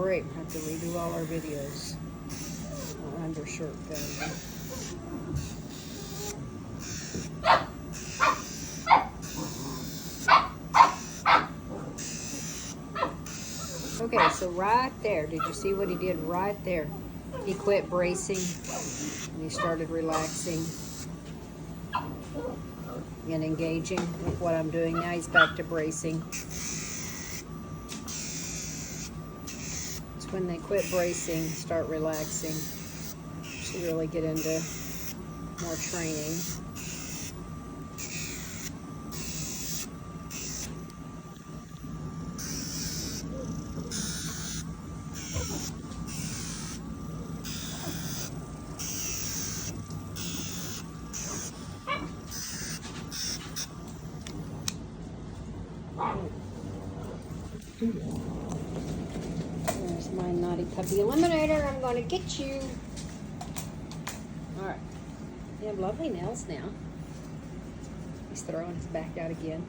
great. We have to redo all our videos. Our undershirt family. Okay, so right there, did you see what he did right there? He quit bracing and he started relaxing and engaging with what I'm doing. Now he's back to bracing. It's when they quit bracing, start relaxing, to really get into more training. There's my naughty puppy eliminator. I'm going to get you. Alright. You have lovely nails now. He's throwing his back out again.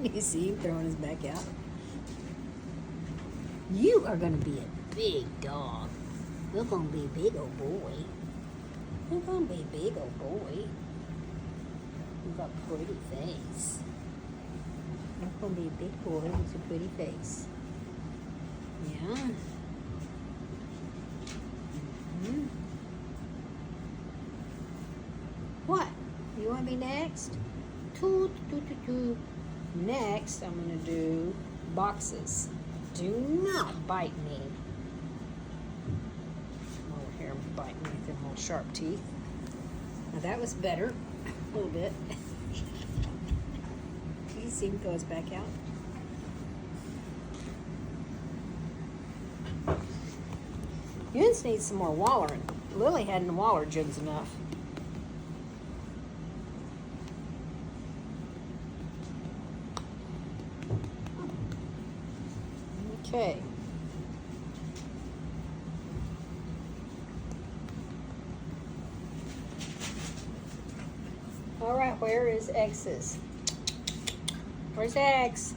You see him throwing his back out? You are going to be a big dog. You're going to be a big old boy. You're gonna be a big old boy. You've got a pretty face. You're gonna be a big boy with a pretty face. Yeah. Mm-hmm. What? You wanna be next? Toot, toot, toot, toot. Next, I'm gonna do boxes. Do not bite me. Here, biting with them little sharp teeth. Now that was better, a little bit. You see him throw his back out? You just need some more wallering. Lily hadn't wallered jugs enough. Okay. All right, where is X's? Where's X?